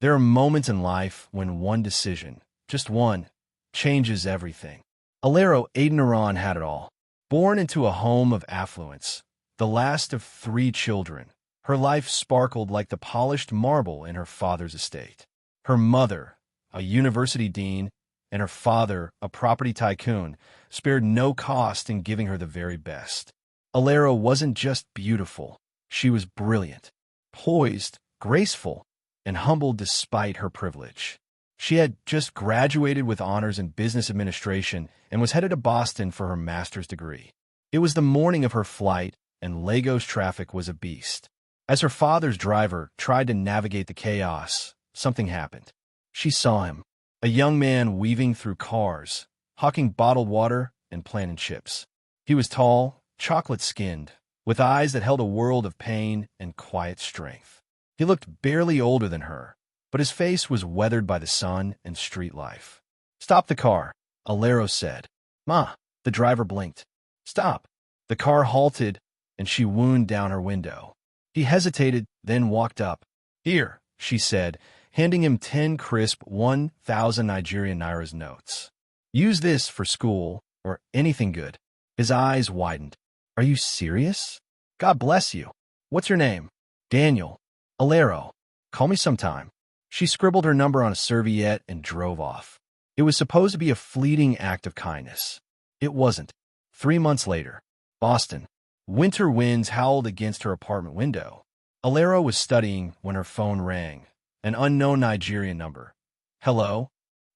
There are moments in life when one decision, just one, changes everything. Alero Adeniran had it all. Born into a home of affluence, the last of 3 children, her life sparkled like the polished marble in her father's estate. Her mother, a university dean, and her father, a property tycoon, spared no cost in giving her the very best. Alero wasn't just beautiful, she was brilliant, poised, graceful, and humble despite her privilege. She had just graduated with honors in business administration and was headed to Boston for her master's degree. It was the morning of her flight, and Lagos traffic was a beast. As her father's driver tried to navigate the chaos, something happened. She saw him, a young man weaving through cars, hawking bottled water and plantain chips. He was tall, chocolate-skinned, with eyes that held a world of pain and quiet strength. He looked barely older than her, but his face was weathered by the sun and street life. "Stop the car," Alero said. "Ma," the driver blinked. "Stop." The car halted, and she wound down her window. He hesitated, then walked up. "Here," she said, handing him 10 crisp 1,000 Nigerian Nairas notes. "Use this for school or anything good." His eyes widened. "Are you serious? God bless you. What's your name?" "Daniel." "Alero. Call me sometime." She scribbled her number on a serviette and drove off. It was supposed to be a fleeting act of kindness. It wasn't. 3 months later, Boston. Winter winds howled against her apartment window. Alero was studying when her phone rang. An unknown Nigerian number. "Hello?"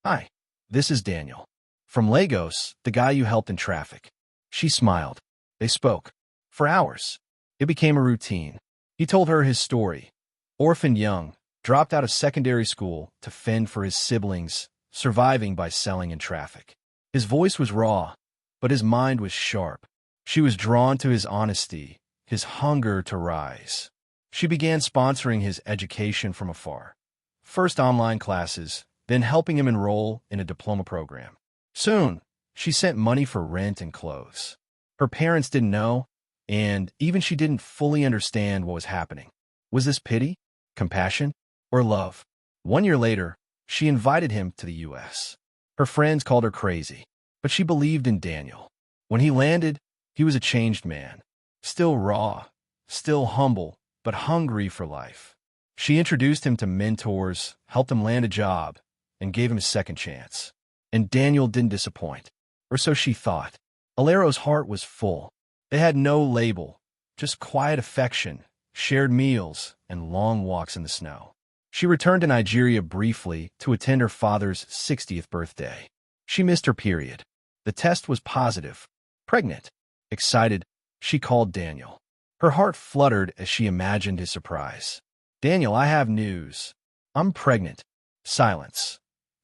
"Hi, this is Daniel. From Lagos, the guy you helped in traffic." She smiled. They spoke. For hours. It became a routine. He told her his story. Orphaned young, dropped out of secondary school to fend for his siblings, surviving by selling in traffic. His voice was raw, but his mind was sharp. She was drawn to his honesty, his hunger to rise. She began sponsoring his education from afar. First online classes, then helping him enroll in a diploma program. Soon, she sent money for rent and clothes. Her parents didn't know, and even she didn't fully understand what was happening. Was this pity, compassion, or love? 1 year later, she invited him to the U.S. Her friends called her crazy, but she believed in Daniel. When he landed, he was a changed man, still raw, still humble, but hungry for life. She introduced him to mentors, helped him land a job, and gave him a second chance. And Daniel didn't disappoint, or so she thought. Alero's heart was full. They had no label, just quiet affection, shared meals, and long walks in the snow. She returned to Nigeria briefly to attend her father's 60th birthday. She missed her period. The test was positive. Pregnant. Excited, she called Daniel. Her heart fluttered as she imagined his surprise. "Daniel, I have news. I'm pregnant." Silence.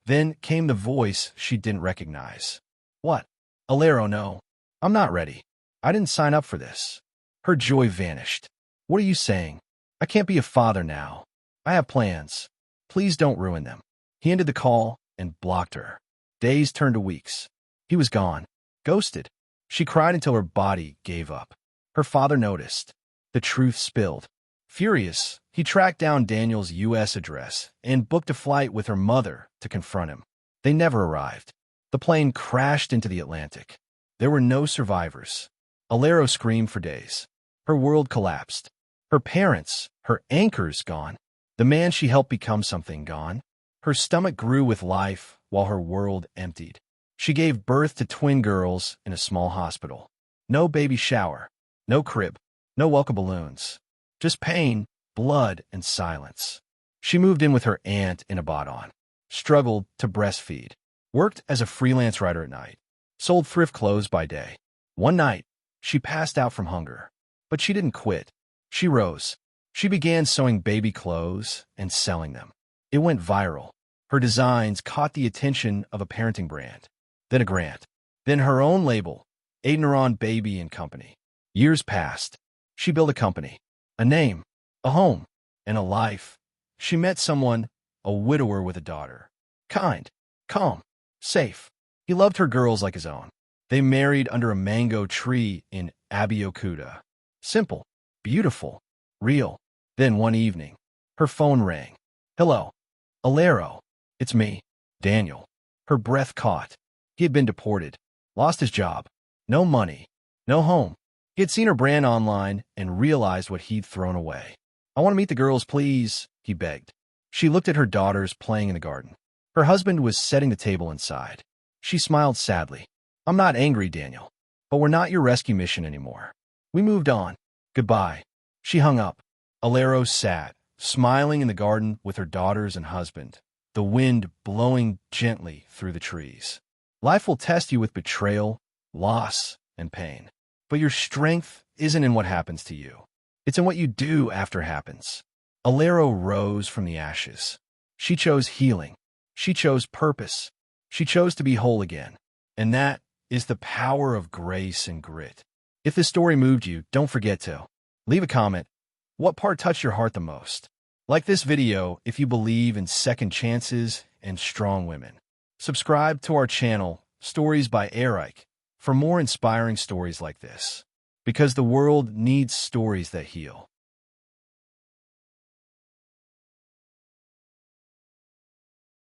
Then came the voice she didn't recognize. "What?" "Alero, no. I'm not ready. I didn't sign up for this." Her joy vanished. "What are you saying? I can't be a father now. I have plans. Please don't ruin them." He ended the call and blocked her. Days turned to weeks. He was gone. Ghosted. She cried until her body gave up. Her father noticed. The truth spilled. Furious, he tracked down Daniel's U.S. address and booked a flight with her mother to confront him. They never arrived. The plane crashed into the Atlantic. There were no survivors. Alero screamed for days. Her world collapsed. Her parents, her anchors gone. The man she helped become something gone. Her stomach grew with life while her world emptied. She gave birth to twin girls in a small hospital. No baby shower, no crib, no welcome balloons. Just pain, blood, and silence. She moved in with her aunt in Ibadan, struggled to breastfeed, worked as a freelance writer at night, sold thrift clothes by day. One night, she passed out from hunger, but she didn't quit. She rose. She began sewing baby clothes and selling them. It went viral. Her designs caught the attention of a parenting brand, then a grant, then her own label, Adeniran Baby and Company. Years passed. She built a company, a name, a home, and a life. She met someone, a widower with a daughter. Kind, calm, safe. He loved her girls like his own. They married under a mango tree in Abeokuta. Simple, beautiful, real. Then one evening, her phone rang. "Hello." Alero. It's me, Daniel. Her breath caught. He had been deported, lost his job, no money, no home. He had seen her brand online and realized what he'd thrown away. I want to meet the girls, please, he begged. She looked at her daughters playing in the garden. Her husband was setting the table inside. She smiled sadly. I'm not angry, Daniel, but we're not your rescue mission anymore. We moved on. Goodbye. She hung up. Alero sat, smiling in the garden with her daughters and husband, the wind blowing gently through the trees. Life will test you with betrayal, loss, and pain. But your strength isn't in what happens to you. It's in what you do after it happens. Alero rose from the ashes. She chose healing. She chose purpose. She chose to be whole again. And that is the power of grace and grit. If this story moved you, don't forget to leave a comment. What part touched your heart the most? Like this video if you believe in second chances and strong women. Subscribe to our channel, Stories by Eric, for more inspiring stories like this. Because the world needs stories that heal.